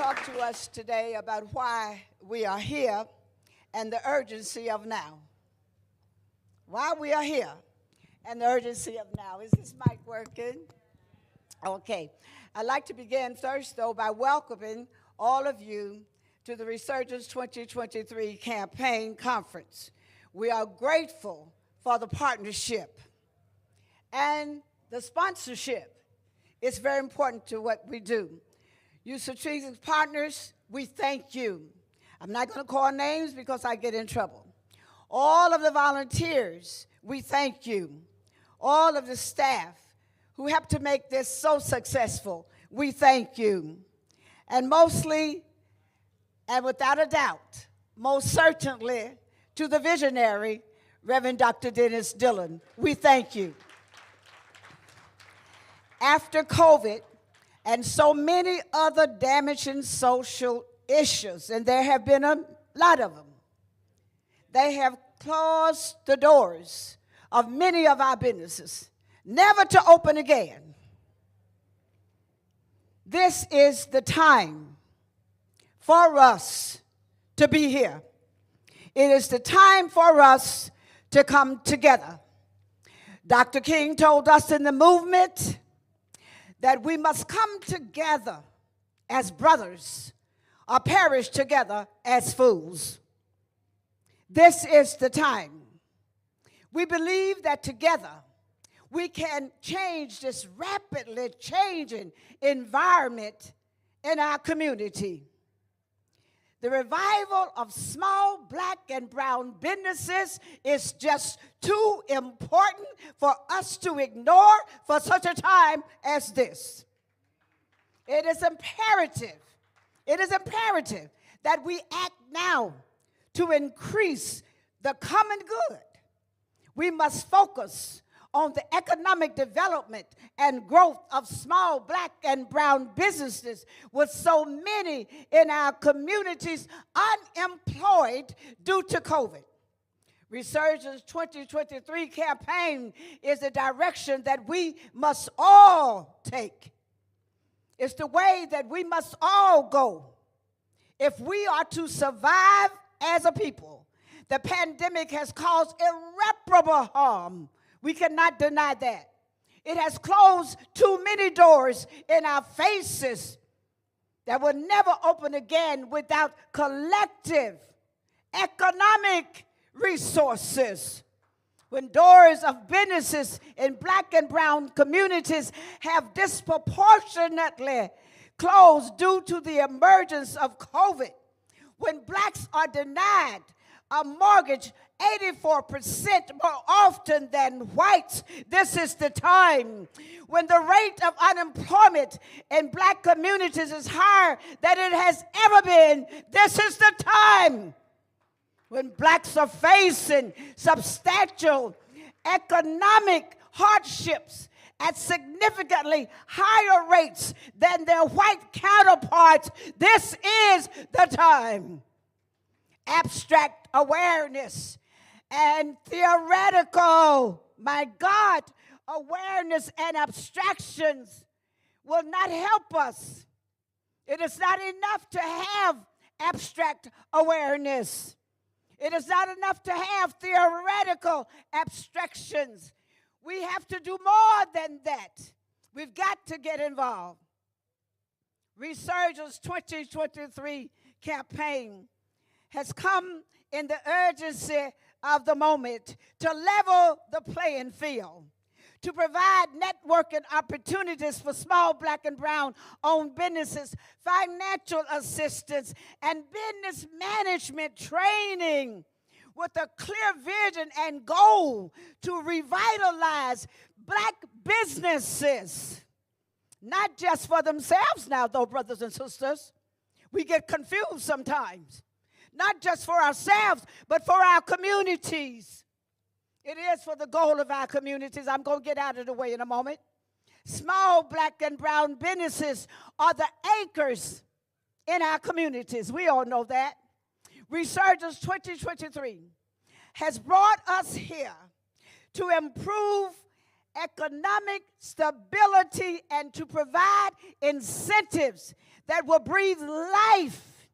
talk to us today about why we are here and the urgency of now. Why we are here and the urgency of now. Is this mic working? Okay. I'd like to begin first, though, by welcoming all of you to the Resurgence 2023 Campaign Conference. We are grateful for the partnership and the sponsorship. It's very important to what we do. You strategic partners, we thank you. I'm not going to call names because I get in trouble. All of the volunteers, we thank you. All of the staff who helped to make this so successful, we thank you. And mostly, and without a doubt, most certainly, to the visionary, Reverend Dr. Dillon, we thank you. After COVID and so many other damaging social issues, and there have been a lot of them, they have closed the doors of many of our businesses, never to open again. This is the time for us to be here. It is the time for us to come together. Dr. King told us in the movement that we must come together as brothers or perish together as fools. This is the time. We believe that together we can change this rapidly changing environment in our community. The revival of small black and brown businesses is just too important for us to ignore for such a time as this. It is imperative that we act now to increase the common good. We must focus on the economic development and growth of small black and brown businesses, with so many in our communities unemployed due to COVID. Resurgence 2023 campaign is a direction that we must all take. It's the way that we must all go if we are to survive as a people. The pandemic has caused irreparable harm. We cannot deny that. It has closed too many doors in our faces that will never open again without collective economic resources. When doors of businesses in black and brown communities have disproportionately closed due to the emergence of COVID, when blacks are denied a mortgage 84% more often than whites, this is the time when the rate of unemployment in black communities is higher than it has ever been. This is the time when blacks are facing substantial economic hardships at significantly higher rates than their white counterparts. This is the time. Abstract awareness and theoretical, my God, awareness and abstractions will not help us. It is not enough to have abstract awareness. It is not enough to have theoretical abstractions. We have to do more than that. We've got to get involved. Resurgence 2023 campaign has come in the urgency of the moment to level the playing field, to provide networking opportunities for small black and brown owned businesses, financial assistance, and business management training with a clear vision and goal to revitalize black businesses, not just for themselves now, though, brothers and sisters. We get confused sometimes. Not just for ourselves, but for our communities. It is for the goal of our communities. I'm going to get out of the way in a moment. Small black and brown businesses are the anchors in our communities. We all know that. Resurgence 2023 has brought us here to improve economic stability and to provide incentives that will breathe life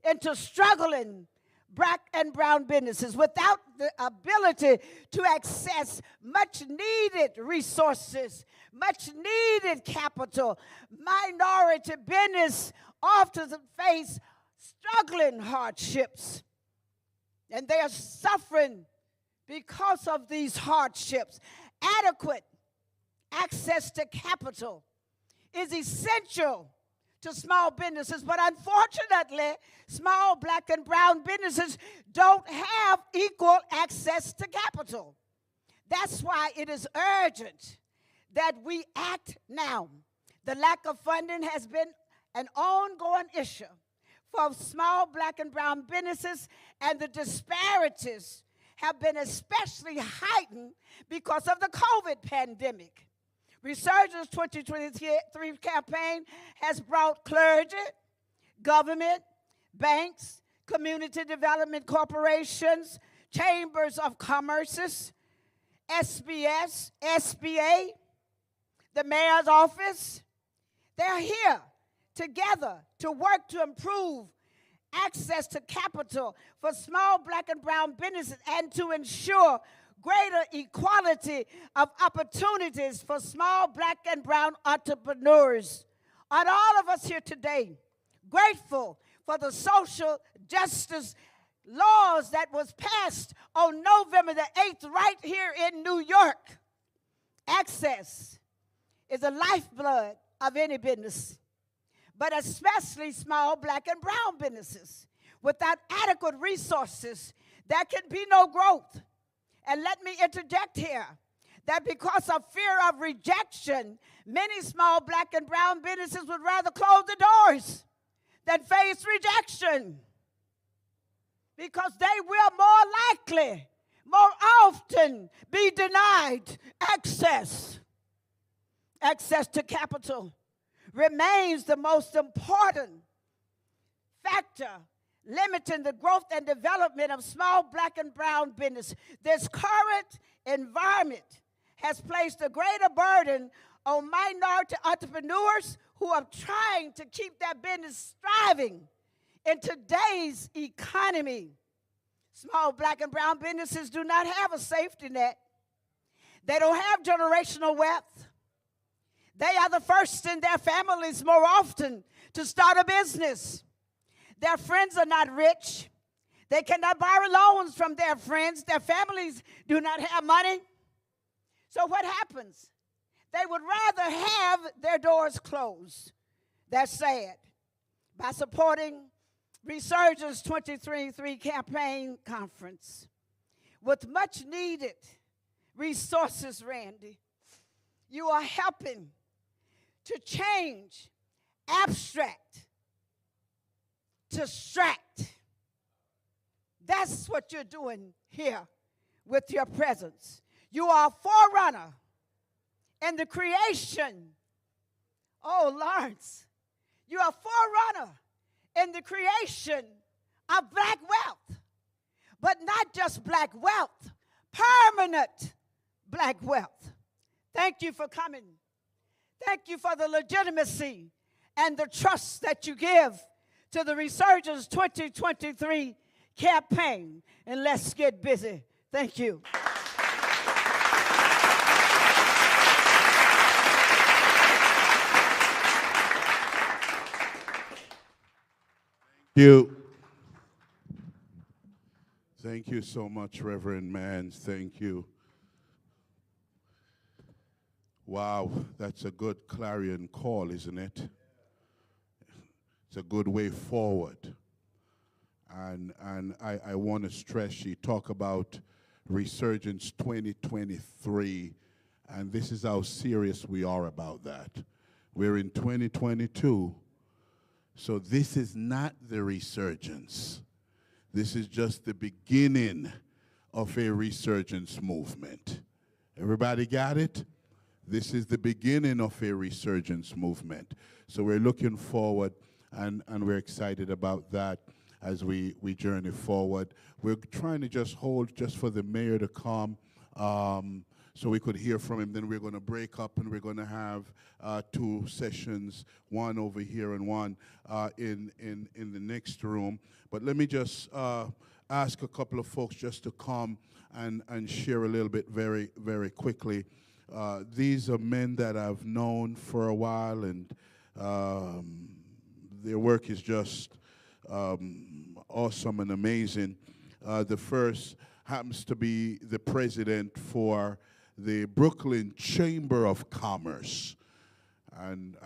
into struggling black and brown businesses. Without the ability to access much needed resources, much needed capital, minority business often face struggling hardships. And they are suffering because of these hardships. Adequate access to capital is essential to small businesses, but unfortunately, small black and brown businesses don't have equal access to capital. That's why it is urgent that we act now. The lack of funding has been an ongoing issue for small black and brown businesses, and the disparities have been especially heightened because of the COVID pandemic. Resurgence 2023 campaign has brought clergy, government, banks, community development corporations, chambers of commerce, SBS, SBA, the mayor's office. They're here together to work to improve access to capital for small black and brown businesses and to ensure greater equality of opportunities for small black and brown entrepreneurs. And all of us here today, grateful for the social justice laws that was passed on November the 8th right here in New York. Access is the lifeblood of any business, but especially small black and brown businesses. Without adequate resources, there can be no growth. And let me interject here that because of fear of rejection, many small black and brown businesses would rather close the doors than face rejection, because they will more likely, more often be denied access. Access to capital remains the most important factor limiting the growth and development of small black and brown business. This current environment has placed a greater burden on minority entrepreneurs who are trying to keep their business thriving in today's economy. Small black and brown businesses do not have a safety net. They don't have generational wealth. They are the first in their families more often to start a business. Their friends are not rich. They cannot borrow loans from their friends. Their families do not have money. So what happens? They would rather have their doors closed. That's sad. By supporting Resurgence 2023 campaign conference with much needed resources, Randy, you are helping to change abstract to stract. That's what you're doing here with your presence. You are a forerunner in the creation. Oh, Lawrence, you are a forerunner in the creation of black wealth. But not just black wealth, permanent black wealth. Thank you for coming. Thank you for the legitimacy and the trust that you give to the Resurgence 2023 campaign. And let's get busy. Thank you. Thank you so much, Reverend Manns. Thank you. Wow, that's a good clarion call, isn't it? It's a good way forward. And I want to stress, she talked about Resurgence 2023, and this is how serious we are about that. We're in 2022, so this is not the resurgence. This is just the beginning of a resurgence movement. Everybody got it? This is the beginning of a resurgence movement. So we're looking forward, and we're excited about that as we journey forward. We're trying to just hold just for the mayor to come so we could hear from him. Then we're going to break up and we're going to have 2 sessions, one over here and one in the next room. But let me just ask a couple of folks just to come and share a little bit very, very quickly. These are men that I've known for a while, and their work is just awesome and amazing. The first happens to be the president for the Brooklyn Chamber of Commerce. And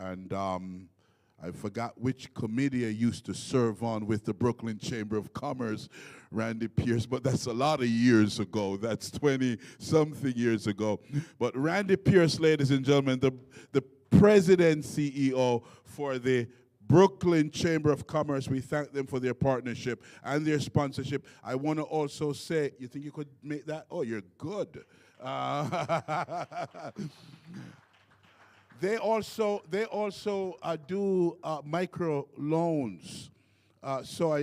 I forgot which committee I used to serve on with the Brooklyn Chamber of Commerce, Randy Pierce, but that's a lot of years ago. That's 20-something years ago. But Randy Pierce, ladies and gentlemen, the president CEO for the Brooklyn Chamber of Commerce, we thank them for their partnership and their sponsorship. I want to also say, you think you could make that? Oh, you're good. They also do micro loans. So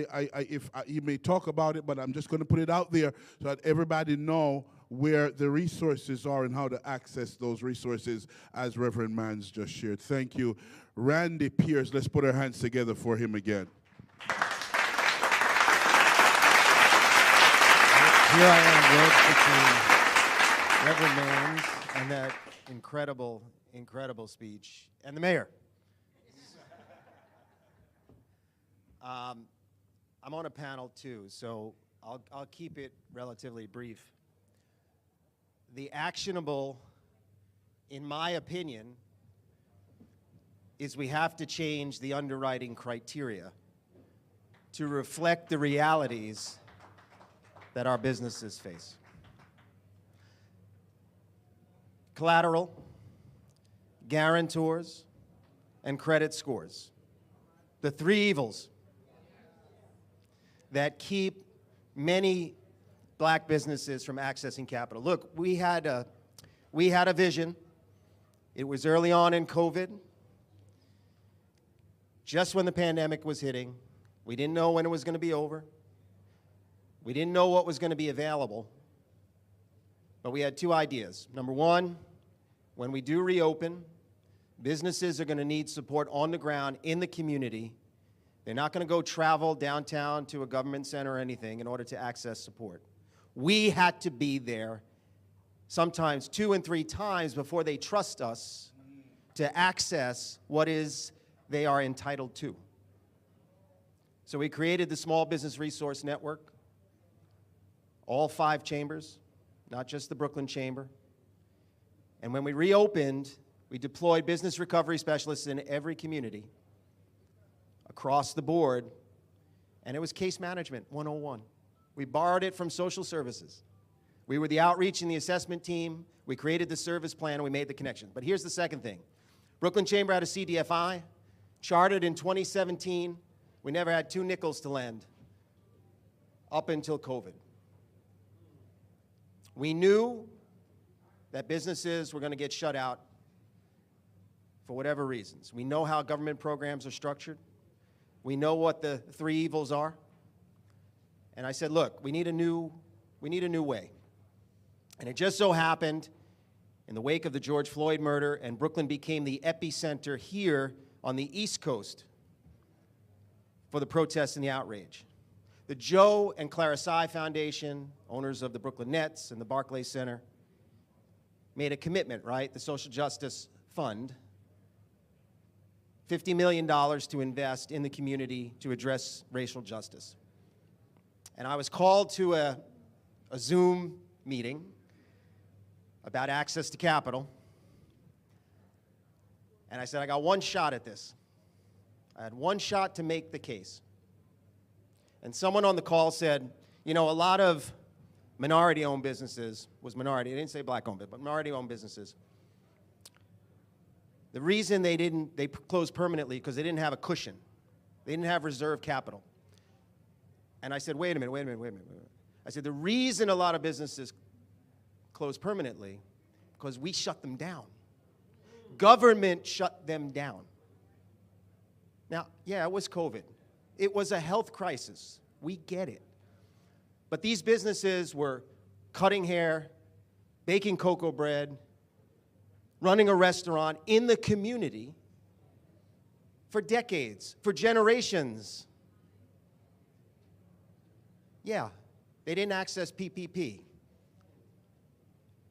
you may talk about it, but I'm just going to put it out there so that everybody know where the resources are and how to access those resources, as Reverend Manns just shared. Thank you. Randy Pierce, let's put our hands together for him again. Here I am, wedged between Reverend Manns and that incredible speech, and the mayor. I'm on a panel too, so I'll keep it relatively brief. The actionable, in my opinion, is we have to change the underwriting criteria to reflect the realities that our businesses face. Collateral, guarantors, and credit scores. The 3 evils that keep many black businesses from accessing capital. Look, we had a vision. It was early on in COVID, just when the pandemic was hitting. We didn't know when it was going to be over. We didn't know what was going to be available. But we had 2 ideas. Number 1, when we do reopen, businesses are going to need support on the ground in the community. They're not going to go travel downtown to a government center or anything in order to access support. We had to be there sometimes 2 and 3 times before they trust us to access what is they are entitled to. So we created the Small Business Resource Network, all 5 chambers, not just the Brooklyn Chamber. And when we reopened, we deployed business recovery specialists in every community across the board, and it was case management 101. We borrowed it from social services. We were the outreach and the assessment team. We created the service plan, and we made the connection. But here's the second thing. Brooklyn Chamber had a CDFI, chartered in 2017. We never had 2 nickels to lend up until COVID. We knew that businesses were going to get shut out for whatever reasons. We know how government programs are structured. We know what the 3 evils are. And I said, look, we need a new way. And it just so happened, in the wake of the George Floyd murder, and Brooklyn became the epicenter here on the East Coast for the protests and the outrage. The Joe and Clara Sy Foundation, owners of the Brooklyn Nets and the Barclays Center, made a commitment, right? The Social Justice Fund, $50 million to invest in the community to address racial justice. And I was called to a Zoom meeting about access to capital. And I said, I got 1 shot at this. I had 1 shot to make the case. And someone on the call said, you know, a lot of minority-owned businesses, was minority, they didn't say black-owned, but minority-owned businesses, the reason they closed permanently because they didn't have a cushion. They didn't have reserve capital. And I said, wait a minute. I said, the reason a lot of businesses close permanently, because we shut them down. Government shut them down. Now, yeah, it was COVID. It was a health crisis. We get it. But these businesses were cutting hair, baking cocoa bread, running a restaurant in the community for decades, for generations. Yeah, they didn't access PPP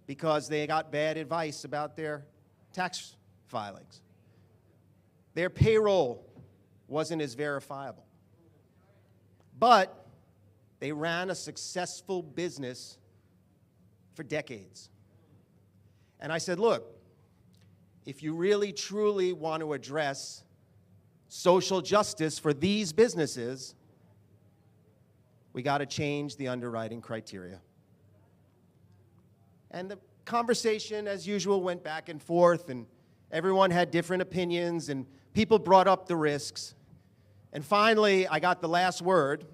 because they got bad advice about their tax filings. Their payroll wasn't as verifiable. But they ran a successful business for decades. And I said, look, if you really truly want to address social justice for these businesses, we got to change the underwriting criteria. And the conversation, as usual, went back and forth, and everyone had different opinions, and people brought up the risks. And finally, I got the last word.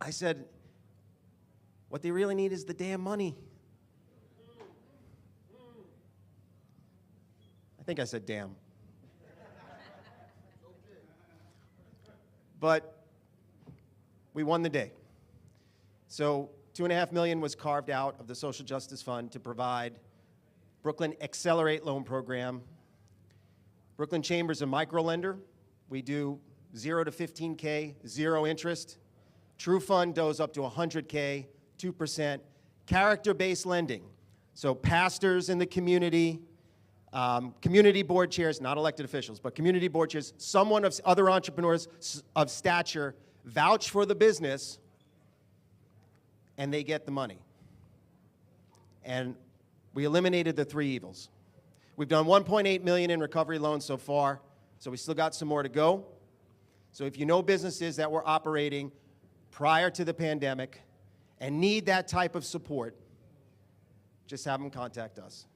I said, what they really need is the damn money. I think I said damn. But we won the day. So $2.5 million was carved out of the Social Justice Fund to provide Brooklyn Accelerate Loan Program. Brooklyn Chamber's a microlender. We do 0 to 15K, 0 interest. True Fund goes up to 100K, 2%. Character-based lending. So pastors in the community, community board chairs, not elected officials, but community board chairs, someone of other entrepreneurs of stature vouch for the business, and they get the money. And we eliminated the 3 evils. We've done $1.8 million in recovery loans so far, so we still got some more to go. So if you know businesses that were operating prior to the pandemic and need that type of support, just have them contact us.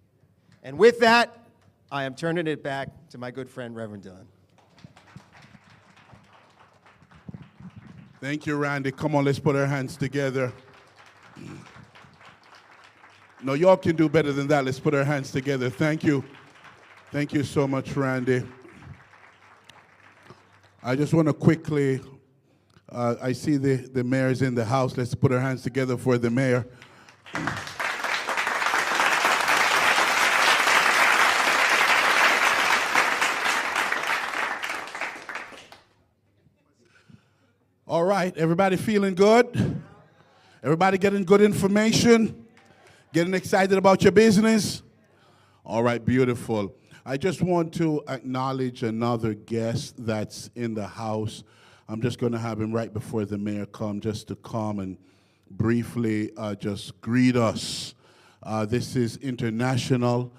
And with that, I am turning it back to my good friend, Reverend Dillon. Thank you, Randy. Come on, let's put our hands together. No, y'all can do better than that. Let's put our hands together. Thank you. Thank you so much, Randy. I just want to quickly, I see the mayor's in the house. Let's put our hands together for the mayor. All right, everybody feeling good? Everybody getting good information? Getting excited about your business? All right, beautiful. I just want to acknowledge another guest that's in the house. I'm just going to have him right before the mayor comes, just to come and briefly just greet us. This is international.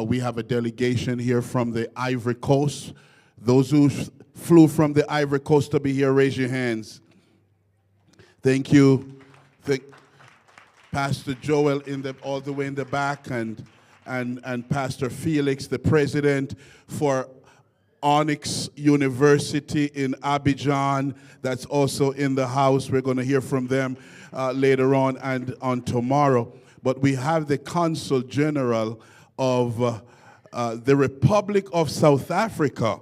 We have a delegation here from the Ivory Coast. Those who flew from the Ivory Coast to be here, raise your hands. Thank you. Pastor Joel all the way in the back, and Pastor Felix, the president for Onyx University in Abidjan, that's also in the house. We're going to hear from them later on and on tomorrow. But we have the Consul General of the Republic of South Africa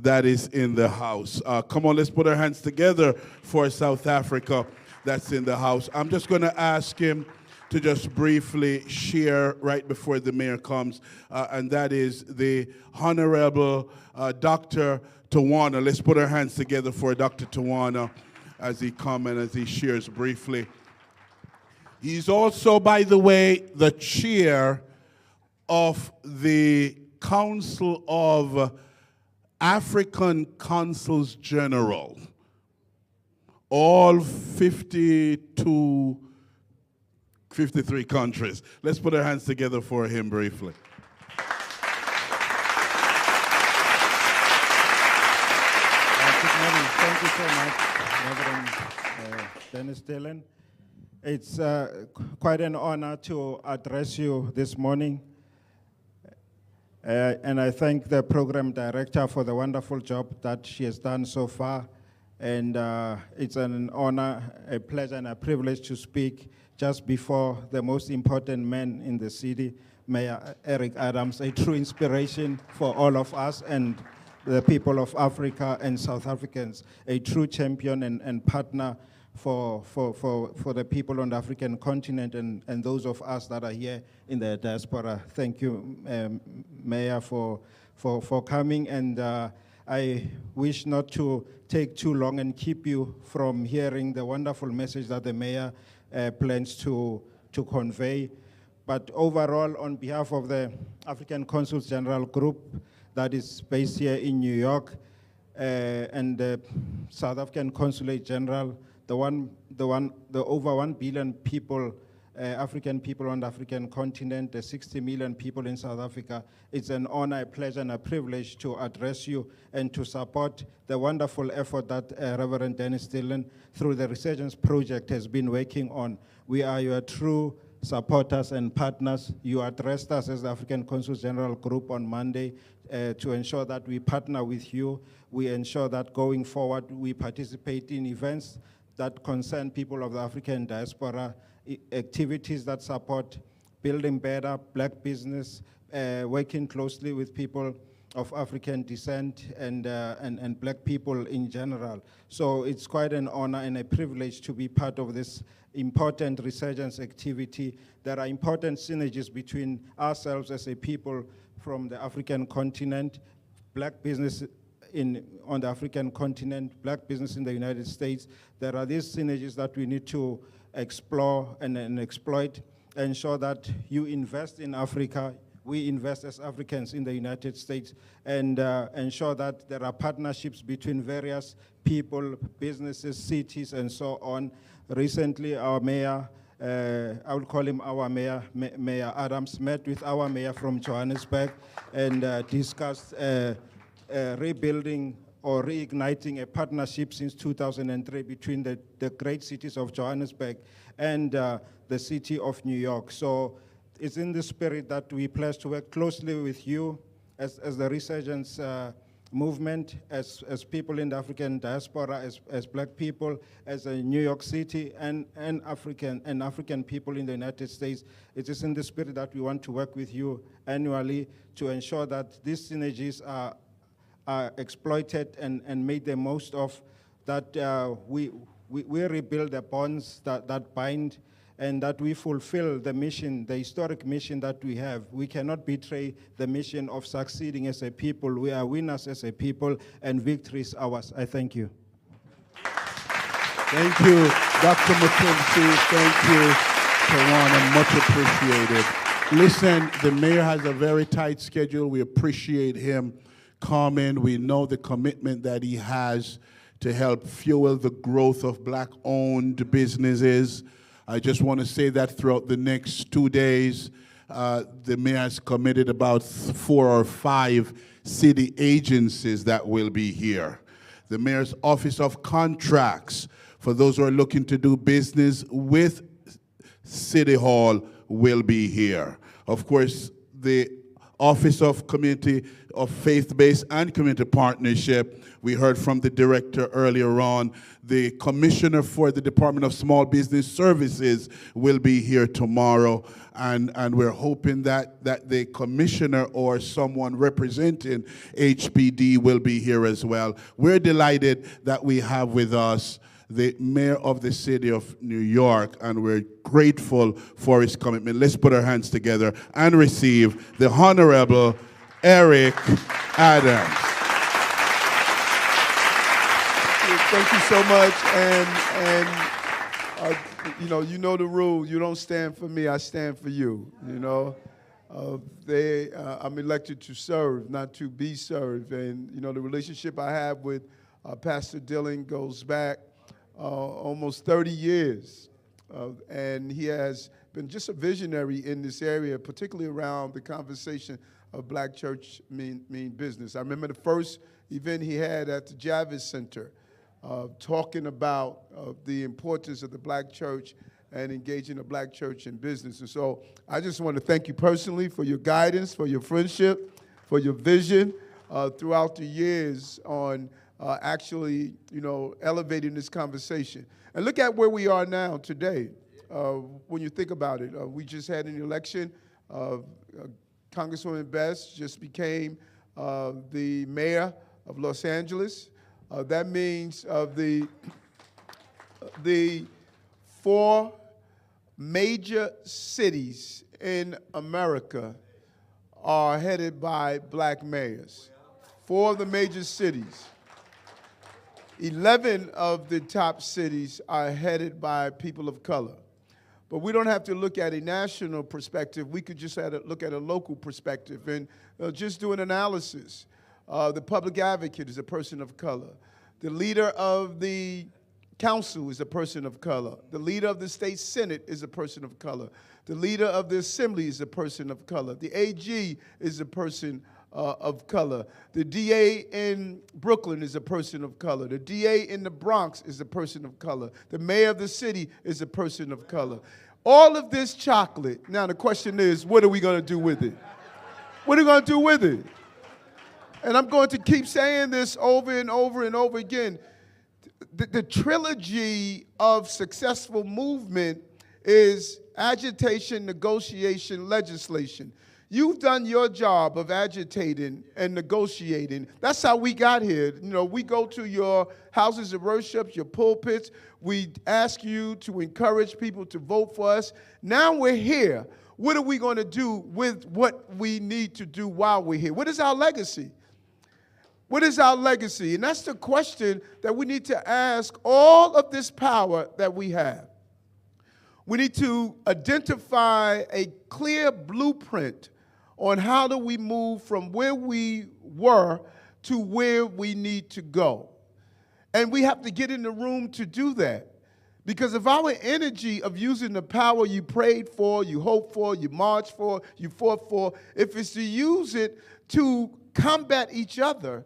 that is in the house. Come on, let's put our hands together for South Africa that's in the house. I'm just going to ask him to just briefly share right before the mayor comes, and that is the Honorable Dr. Tawana. Let's put our hands together for Dr. Tawana as he comes and as he shares briefly. He's also, by the way, the chair of the Council of African Consuls General, all 53 countries. Let's put our hands together for him briefly. Good morning. Thank you so much, Reverend Dennis Dillon. It's quite an honor to address you this morning. And I thank the program director for the wonderful job that she has done so far. And it's an honor, a pleasure, and a privilege to speak just before the most important man in the city, Mayor Eric Adams, a true inspiration for all of us and the people of Africa and South Africans, a true champion and partner for the people on the African continent and those of us that are here in the diaspora. Thank you, Mayor, for coming, and I wish not to take too long and keep you from hearing the wonderful message that the Mayor plans to convey. But overall, on behalf of the African Consuls General Group that is based here in New York, and the South African Consulate General, the over 1 billion people, African people on the African continent, the 60 million people in South Africa, it's an honor, a pleasure, and a privilege to address you and to support the wonderful effort that Reverend Dennis Dillon, through the Resurgence Project, has been working on. We are your true supporters and partners. You addressed us as the African Consuls General Group on Monday to ensure that we partner with you. We ensure that going forward we participate in events that concern people of the African diaspora, activities that support building better Black business, working closely with people of African descent and Black people in general. So it's quite an honor and a privilege to be part of this important Resurgence activity. There are important synergies between ourselves as a people from the African continent, Black business on the African continent, Black business in the United States. There are these synergies that we need to explore and exploit, ensure that you invest in Africa, we invest as Africans in the United States, and ensure that there are partnerships between various people, businesses, cities, and so on. Recently, our mayor, I will call him our mayor, Mayor Adams, met with our mayor from Johannesburg and discussed rebuilding or reigniting a partnership since 2003 between the great cities of Johannesburg and the city of New York. So it's in the spirit that we pledge to work closely with you as the Resurgence movement, as people in the African diaspora, as Black people, as a New York City and African people in the United States. It is in the spirit that we want to work with you annually to ensure that these synergies are exploited and made the most of, that we rebuild the bonds that bind, and that we fulfill the mission, the historic mission that we have. We cannot betray the mission of succeeding as a people. We are winners as a people, and victory is ours. I thank you. Thank you, Dr. Motumisi. Thank you, Tawana. Much appreciated. Listen, the mayor has a very tight schedule. We appreciate him coming. We know the commitment that he has to help fuel the growth of Black-owned businesses. I just want to say that throughout the next 2 days, the mayor has committed about 4 or 5 city agencies that will be here. The mayor's Office of Contracts, for those who are looking to do business with City Hall, will be here. Of course, the Office of Community of Faith-Based and Community Partnership, we heard from the director earlier on. The commissioner for the Department of Small Business Services will be here tomorrow, and we're hoping that the commissioner or someone representing HPD will be here as well. We're delighted that we have with us the mayor of the city of New York, and we're grateful for his commitment. Let's put our hands together and receive the Honorable Eric Adams. Thank you so much, and you know the rule. You don't stand for me, I stand for you. You know, I'm elected to serve, not to be served, and you know the relationship I have with Pastor Dillon goes back almost 30 years, and he has been just a visionary in this area, particularly around the conversation of Black church mean business. I remember the first event he had at the Javits Center, talking about the importance of the Black church and engaging the Black church in business. And so I just want to thank you personally for your guidance, for your friendship, for your vision throughout the years on actually, elevating this conversation. And look at where we are now today. When you think about it, we just had an election. Congresswoman Best just became the mayor of Los Angeles. That means the 4 major cities in America are headed by black mayors. 4 of the major cities. 11 of the top cities are headed by people of color. But we don't have to look at a national perspective. We could just look at a local perspective and just do an analysis. The public advocate is a person of color. The leader of the council is a person of color. The leader of the state senate is a person of color. The leader of the assembly is a person of color. The AG is a person of color. The DA in Brooklyn is a person of color. The DA in the Bronx is a person of color. The mayor of the city is a person of color. All of this chocolate, now the question is, what are we going to do with it? What are we going to do with it? And I'm going to keep saying this over and over and over again. The trilogy of successful movement is agitation, negotiation, legislation. You've done your job of agitating and negotiating. That's how we got here. You know, we go to your houses of worship, your pulpits. We ask you to encourage people to vote for us. Now we're here. What are we going to do with what we need to do while we're here? What is our legacy? What is our legacy? And that's the question that we need to ask all of this power that we have. We need to identify a clear blueprint on how do we move from where we were to where we need to go. And we have to get in the room to do that. Because if our energy of using the power you prayed for, you hoped for, you marched for, you fought for, if it's to use it to combat each other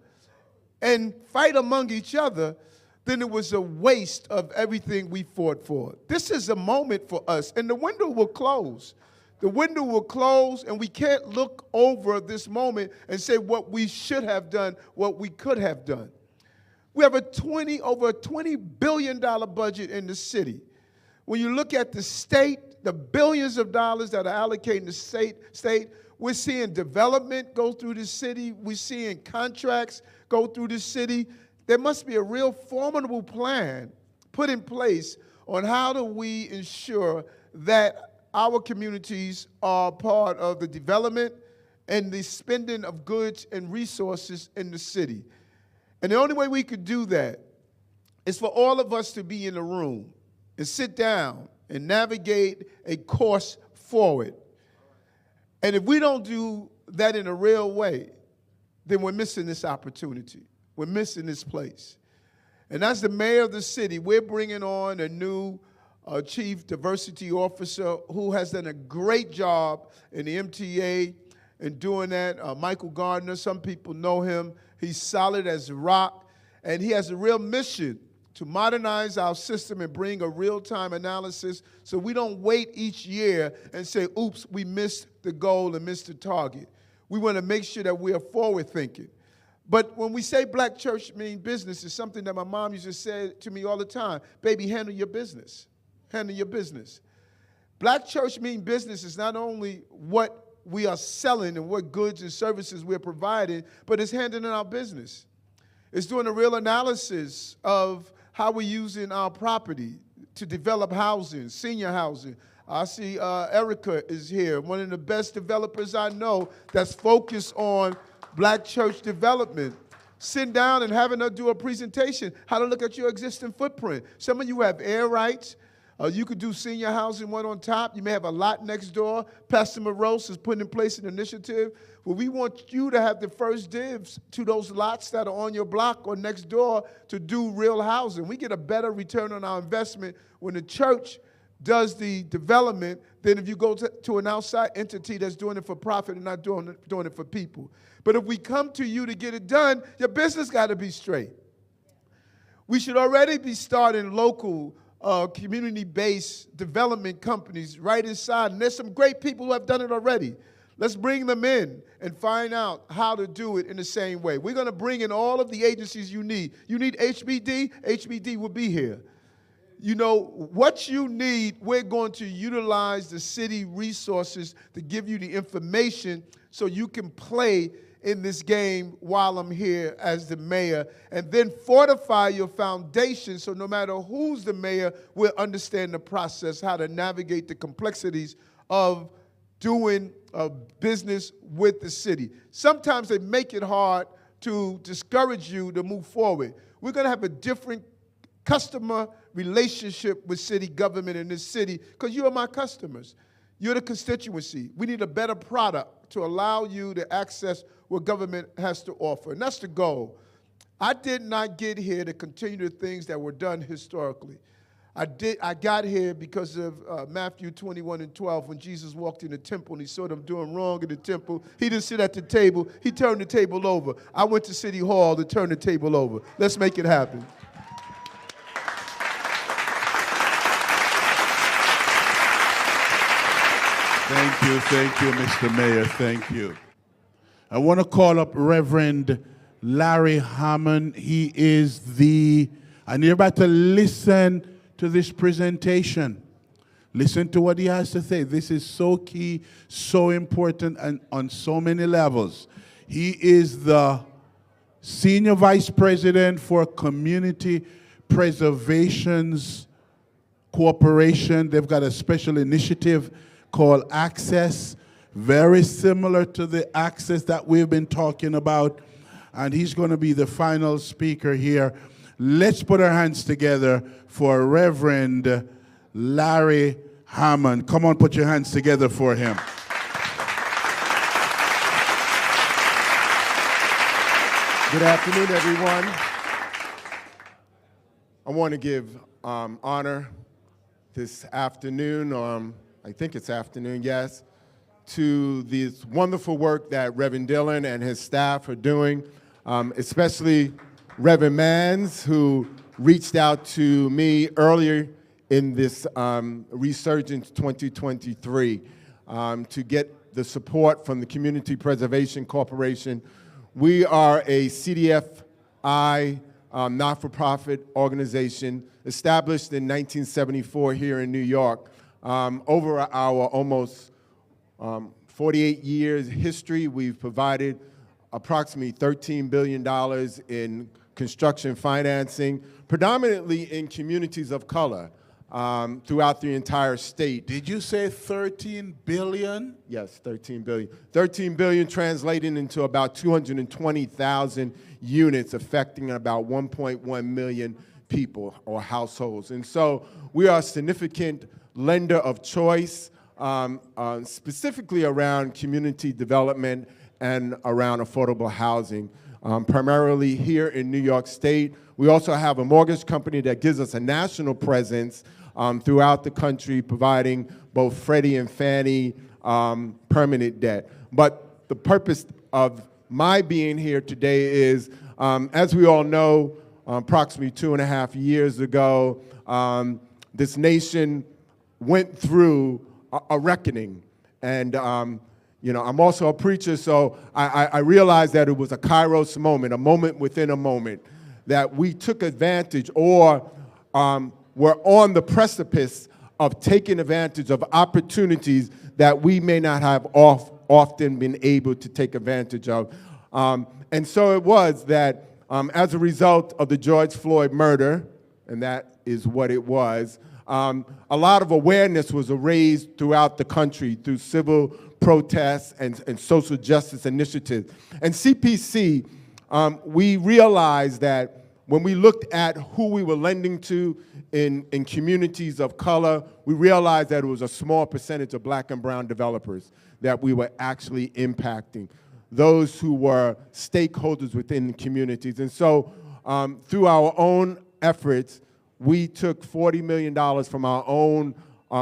and fight among each other, then it was a waste of everything we fought for. This is a moment for us, and the window will close. The window will close, and we can't look over this moment and say what we should have done, what we could have done. We have over a $20 billion budget in the city. When you look at the state, the billions of dollars that are allocated in the state, we're seeing development go through the city. We're seeing contracts go through the city. There must be a real formidable plan put in place on how do we ensure that our communities are part of the development and the spending of goods and resources in the city. And the only way we could do that is for all of us to be in the room and sit down and navigate a course forward. And if we don't do that in a real way, then we're missing this opportunity. We're missing this place. And as the mayor of the city, we're bringing on a new chief diversity officer who has done a great job in the MTA in doing that. Michael Gardner, some people know him. He's solid as a rock, and he has a real mission to modernize our system and bring a real-time analysis so we don't wait each year and say, oops, we missed the goal and missed the target. We want to make sure that we are forward-thinking. But when we say black church mean business, it's something that my mom used to say to me all the time. Baby, handle your business. Handle your business. Black church mean business is not only what we are selling and what goods and services we're providing, but it's handling our business. It's doing a real analysis of how we're using our property to develop housing, senior housing. I see Erica is here, one of the best developers I know that's focused on black church development. Sit down and having her do a presentation, how to look at your existing footprint. Some of you have air rights. You could do senior housing one on top. You may have a lot next door. Pastor Morose is putting in place an initiative where we want you to have the first dibs to those lots that are on your block or next door to do real housing. We get a better return on our investment when the church does the development than if you go to an outside entity that's doing it for profit and not doing it for people. But if we come to you to get it done, your business got to be straight. We should already be starting local community-based development companies right inside. And there's some great people who have done it already. Let's bring them in and find out how to do it in the same way. We're going to bring in all of the agencies you need. You need HBD? HBD will be here. You know, what you need, we're going to utilize the city resources to give you the information so you can play in this game while I'm here as the mayor, and then fortify your foundation so no matter who's the mayor, we'll understand the process, how to navigate the complexities of doing business with the city. Sometimes they make it hard to discourage you to move forward. We're going to have a different customer relationship with city government in this city because you are my customers. You're the constituency. We need a better product to allow you to access what government has to offer, and that's the goal. I did not get here to continue the things that were done historically. I got here because of Matthew 21:12, when Jesus walked in the temple and he saw them doing wrong in the temple. He didn't sit at the table. He turned the table over. I went to City Hall to turn the table over. Let's make it happen. Thank you, Mr. Mayor, thank you. I want to call up Reverend Larry Hammond. He is and you're about to listen to this presentation. Listen to what he has to say. This is so key, so important, and on so many levels. He is the Senior Vice President for Community Preservations Corporation. They've got a special initiative called Access, very similar to the Access that we've been talking about. And he's going to be the final speaker here. Let's put our hands together for Reverend Larry Hammond. Come on, put your hands together for him. Good afternoon, everyone. I want to give honor this afternoon, I think it's afternoon, yes, to this wonderful work that Reverend Dillon and his staff are doing, especially Reverend Manns, who reached out to me earlier in this Resurgence 2023 to get the support from the Community Preservation Corporation. We are a CDFI not-for-profit organization established in 1974 here in New York. Over our almost 48 years history, we've provided approximately $13 billion in construction financing, predominantly in communities of color throughout the entire state. Did you say 13 billion? Yes, 13 billion. 13 billion translating into about 220,000 units, affecting about 1.1 million people or households. And so we are a significant lender of choice, specifically around community development and around affordable housing, primarily here in New York State. We also have a mortgage company that gives us a national presence throughout the country, providing both Freddie and Fannie permanent debt. But the purpose of my being here today is, as we all know, approximately 2.5 years ago, this nation went through a reckoning. And you know, I'm also a preacher, so I realized that it was a kairos moment, a moment within a moment, that we took advantage or were on the precipice of taking advantage of opportunities that we may not have often been able to take advantage of. And so it was that as a result of the George Floyd murder, and that is what it was, a lot of awareness was raised throughout the country through civil protests and social justice initiatives. And CPC, we realized that when we looked at who we were lending to in communities of color, we realized that it was a small percentage of Black and brown developers that we were actually impacting, those who were stakeholders within the communities. And so through our own efforts, we took $40 million from our own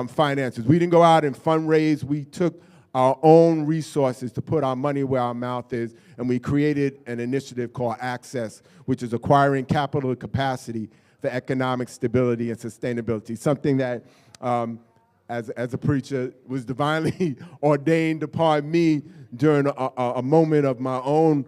finances. We didn't go out and fundraise. We took our own resources to put our money where our mouth is, and we created an initiative called Access, which is acquiring capital capacity for economic stability and sustainability, something that, as a preacher, was divinely ordained upon me during a moment of my own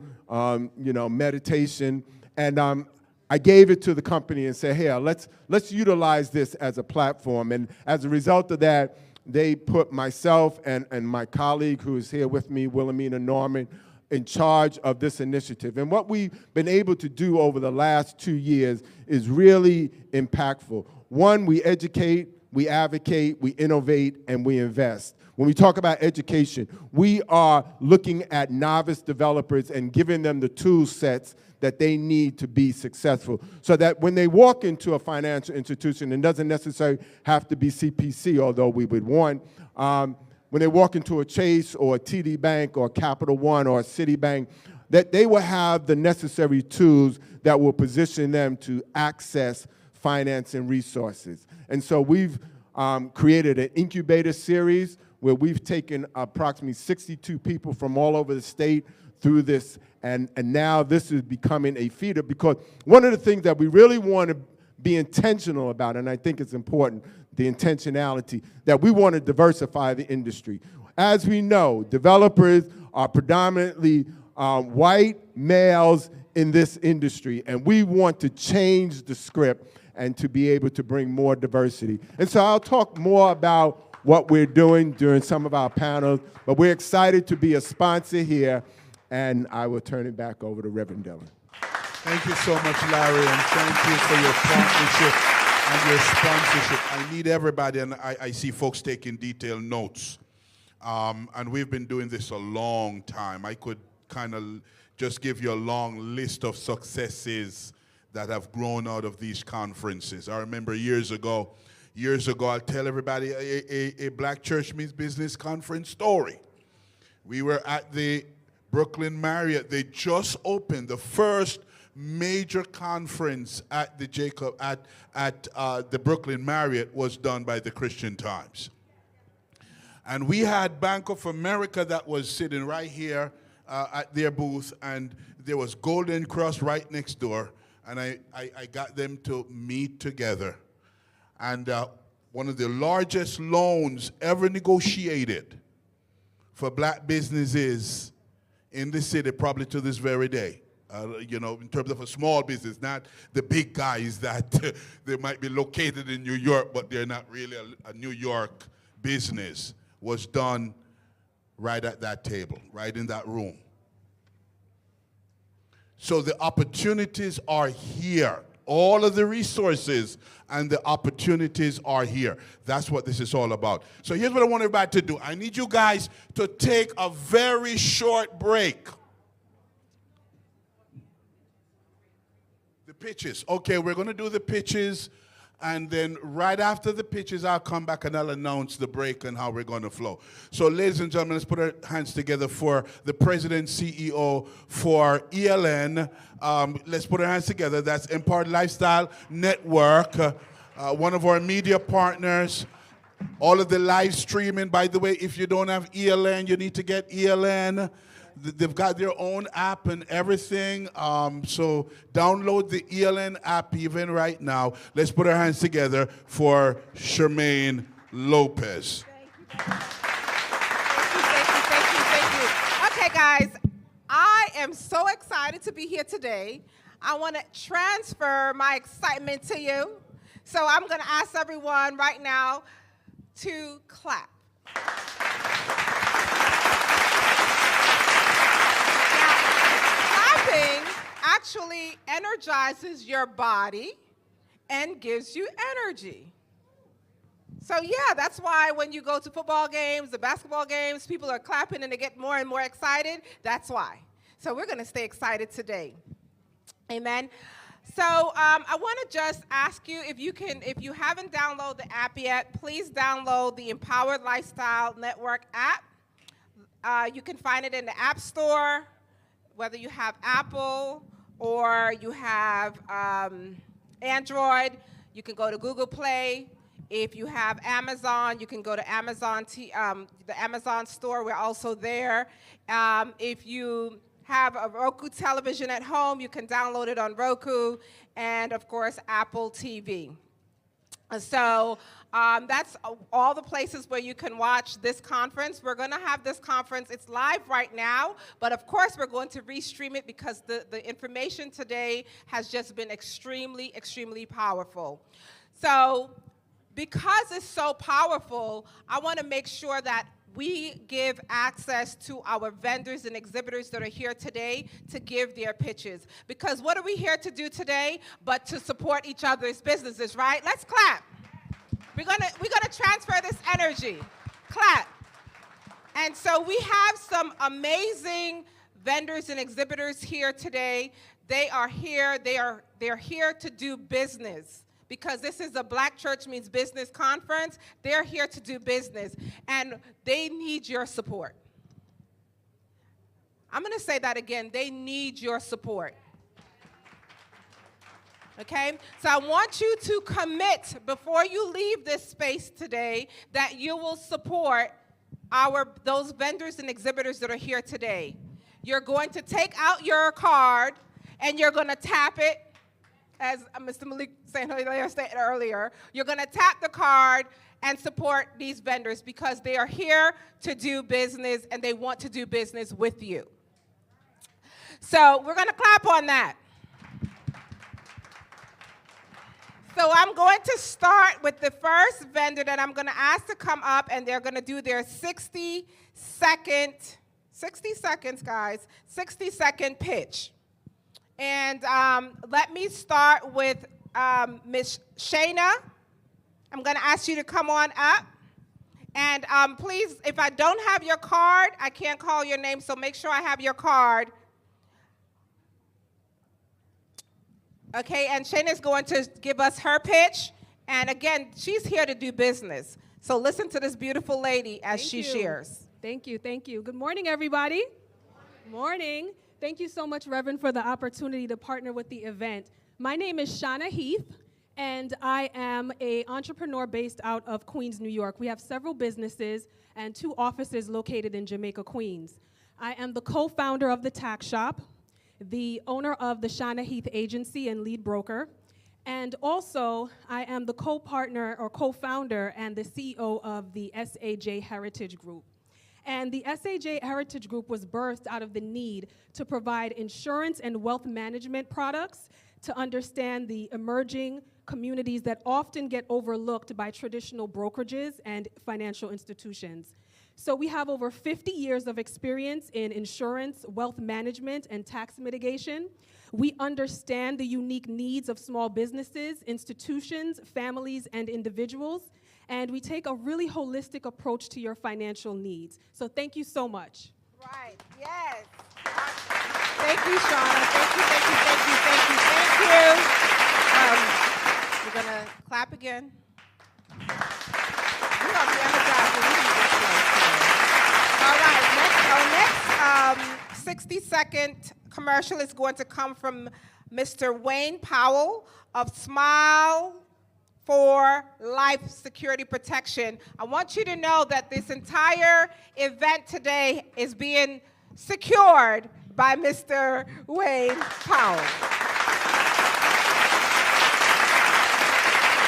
meditation. And I gave it to the company and said, hey, let's utilize this as a platform. And as a result of that, they put myself and my colleague who is here with me, Wilhelmina Norman, in charge of this initiative. And what we've been able to do over the last 2 years is really impactful. One, we educate, we advocate, we innovate, and we invest. When we talk about education, we are looking at novice developers and giving them the tool sets that they need to be successful, so that when they walk into a financial institution, and doesn't necessarily have to be CPC, although we would want, when they walk into a Chase or a TD Bank or Capital One or a Citibank, that they will have the necessary tools that will position them to access finance and resources. And so we've created an incubator series where we've taken approximately 62 people from all over the state through this, and now this is becoming a feeder, because one of the things that we really want to be intentional about, and I think it's important, the intentionality, that we want to diversify the industry. As we know, developers are predominantly white males in this industry, and we want to change the script and to be able to bring more diversity. And so I'll talk more about what we're doing during some of our panels, but we're excited to be a sponsor here, and I will turn it back over to Reverend Dillon. Thank you so much, Larry, and thank you for your partnership and your sponsorship. I need everybody, and I see folks taking detailed notes. And we've been doing this a long time. I could kind of just give you a long list of successes that have grown out of these conferences. I remember years ago, I'll tell everybody a Black Church Means Business conference story. We were at the Brooklyn Marriott. They just opened the first major conference at the the Brooklyn Marriott was done by the Christian Times. And we had Bank of America that was sitting right here at their booth, and there was Golden Cross right next door, and I got them to meet together. And one of the largest loans ever negotiated for black businesses in the city, probably to this very day. You know, in terms of a small business, not the big guys that they might be located in New York, but they're not really a New York business, was done right at that table, right in that room. So the opportunities are here. All of the resources and the opportunities are here. That's what this is all about. So here's what I want everybody to do. I need you guys to take a very short break. The pitches. Okay, we're going to do the pitches, and then right after the pitches, I'll come back and I'll announce the break and how we're going to flow. So ladies and gentlemen, let's put our hands together for the president, CEO for ELN. Let's put our hands together. That's Empowered Lifestyle Network, one of our media partners. All of the live streaming, by the way, if you don't have ELN, you need to get ELN. They've got their own app and everything. So download the ELN app even right now. Let's put our hands together for Shermaine Lopez. Thank you. Okay, guys, I am so excited to be here today. I want to transfer my excitement to you. So I'm going to ask everyone right now to clap. Actually energizes your body and gives you energy. So yeah, that's why when you go to football games, the basketball games, people are clapping and they get more and more excited. That's why. So we're going to stay excited today. Amen. So I want to just ask you, if you haven't downloaded the app yet, please download the Empowered Lifestyle Network app. You can find it in the App Store, whether you have Apple or you have Android. You can go to Google Play. If you have Amazon, you can go to the Amazon store. We're also there. If you have a Roku television at home, you can download it on Roku, and of course, Apple TV. So that's all the places where you can watch this conference. We're going to have this conference. It's live right now, but of course we're going to restream it because the information today has just been extremely, extremely powerful. So because it's so powerful, I want to make sure that we give access to our vendors and exhibitors that are here today to give their pitches. Because what are we here to do today but to support each other's businesses, right? Let's clap. We're gonna transfer this energy. Clap. And so we have some amazing vendors and exhibitors here today. They are here, they're here to do business. Because this is a Black Church Means Business conference, they're here to do business, and they need your support. I'm gonna say that again, they need your support. Okay, so I want you to commit before you leave this space today that you will support those vendors and exhibitors that are here today. You're going to take out your card and you're gonna tap it, as Mr. Malik said earlier, you're gonna tap the card and support these vendors because they are here to do business and they want to do business with you. So we're gonna clap on that. So I'm going to start with the first vendor that I'm gonna ask to come up, and they're gonna do their 60 seconds, guys, 60-second pitch. And let me start with Ms. Shana. I'm gonna ask you to come on up. And please, if I don't have your card, I can't call your name, so make sure I have your card. Okay, and Shana's going to give us her pitch. And again, she's here to do business. So listen to this beautiful lady as she shares. Thank you, thank you. Good morning, everybody. Morning. Thank you so much, Reverend, for the opportunity to partner with the event. My name is Shana Heath, and I am an entrepreneur based out of Queens, New York. We have several businesses and 2 offices located in Jamaica, Queens. I am the co-founder of the Tax Shop, the owner of the Shana Heath Agency and lead broker, and also I am the co-partner or co-founder and the CEO of the SAJ Heritage Group. And the SAJ Heritage Group was birthed out of the need to provide insurance and wealth management products to understand the emerging communities that often get overlooked by traditional brokerages and financial institutions. So we have over 50 years of experience in insurance, wealth management, and tax mitigation. We understand the unique needs of small businesses, institutions, families, and individuals, and we take a really holistic approach to your financial needs. So thank you so much. Right, yes. Thank you, Shana. Thank you. We're gonna clap again. We're gonna be energized when we do this place today. All right, our next 60-second commercial is going to come from Mr. Wayne Powell of Smile for Life Security Protection. I want you to know that this entire event today is being secured by Mr. Wayne Powell.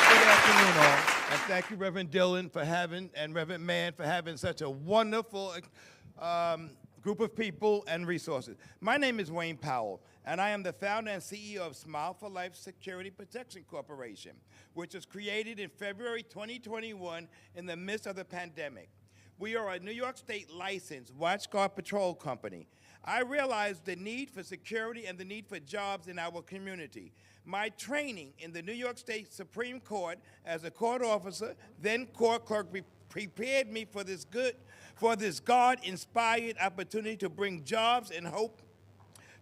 Good afternoon, all. And thank you, Reverend Dillon, for having, and Reverend Mann for having such a wonderful group of people and resources. My name is Wayne Powell, and I am the founder and CEO of Smile for Life Security Protection Corporation, which was created in February 2021 in the midst of the pandemic. We are a New York State licensed watch guard patrol company. I realized the need for security and the need for jobs in our community. My training in the New York State Supreme Court as a court officer, then court clerk, prepared me for this God-inspired opportunity to bring jobs and hope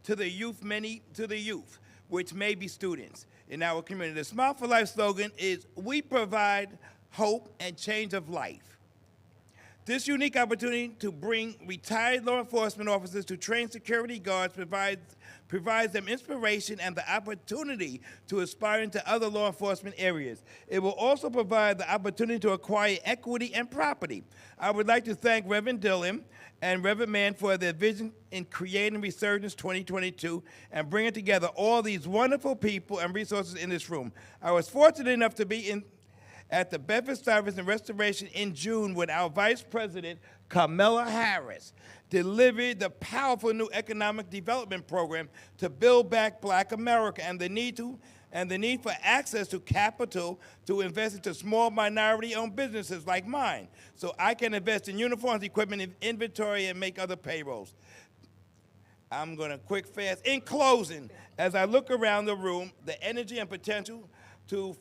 to the youth, which may be students in our community. The Smile for Life slogan is, we provide hope and change of life. This unique opportunity to bring retired law enforcement officers to train security guards provides them inspiration and the opportunity to aspire into other law enforcement areas. It will also provide the opportunity to acquire equity and property. I would like to thank Reverend Dillon and Reverend Mann for their vision in creating Resurgence 2022 and bringing together all these wonderful people and resources in this room. I was fortunate enough to be at the Bedford Service and Restoration in June when our Vice President, Kamala Harris, delivered the powerful new economic development program to build back Black America and the need to and the need for access to capital to invest into small minority-owned businesses like mine, so I can invest in uniforms, equipment, inventory, and make other payrolls. I'm going to quick fast. In closing, as I look around the room, the energy and potential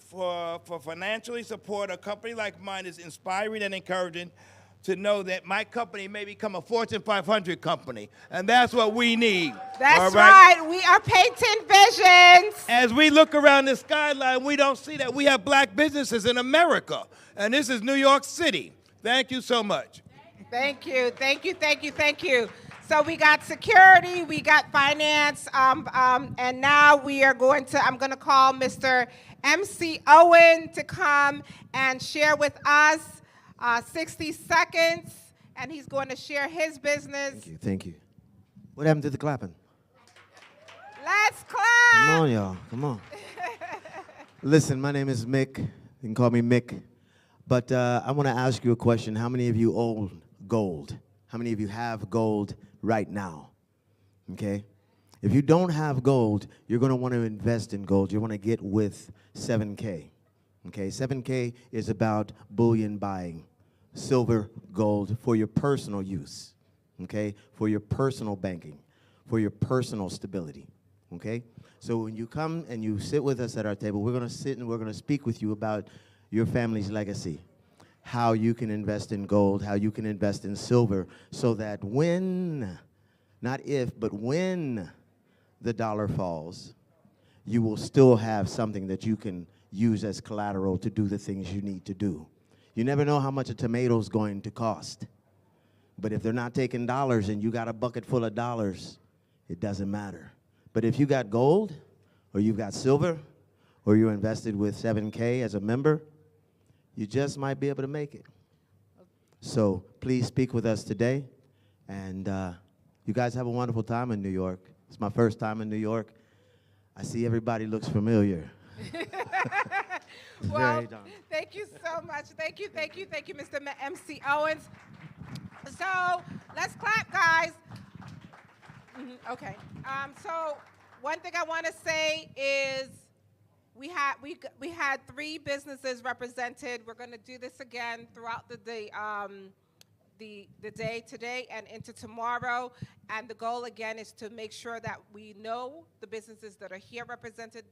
for financially support a company like mine is inspiring and encouraging to know that my company may become a Fortune 500 company, and that's what we need. That's right. We are painting visions. As we look around the skyline, we don't see that we have black businesses in America, and this is New York City. Thank you so much. Thank you, thank you, thank you, thank you. So we got security, we got finance, and now we are I'm going to call Mr. MC Owens to come and share with us 60 seconds, and he's going to share his business. Thank you, thank you. What happened to the clapping? Let's clap. Come on, y'all, come on. Listen, my name is Mick. You can call me Mick. But I want to ask you a question. How many of you own gold? How many of you have gold right now? Okay? If you don't have gold, you're going to want to invest in gold. You want to get with 7K. Okay? 7K is about bullion buying. Silver, gold for your personal use. Okay? For your personal banking. For your personal stability. Okay? So when you come and you sit with us at our table, we're going to sit and we're going to speak with you about your family's legacy. How you can invest in gold, how you can invest in silver, so that when, not if, but when the dollar falls, you will still have something that you can use as collateral to do the things you need to do. You never know how much a tomato's going to cost. But if they're not taking dollars and you got a bucket full of dollars, it doesn't matter. But if you got gold, or you've got silver, or you're invested with 7K as a member, you just might be able to make it. So please speak with us today. And you guys have a wonderful time in New York. It's my first time in New York. I see everybody looks familiar. Well, thank you so much. Thank you, thank you, thank you, Mr. MC Owens. So let's clap, guys. Okay. So one thing I want to say is we had 3 businesses represented. We're going to do this again throughout the day today and into tomorrow. And the goal again is to make sure that we know the businesses that are here represented.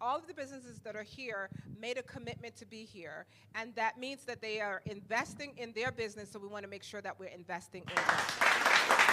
All of the businesses that are here made a commitment to be here. And that means that they are investing in their business, so we want to make sure that we're investing in them.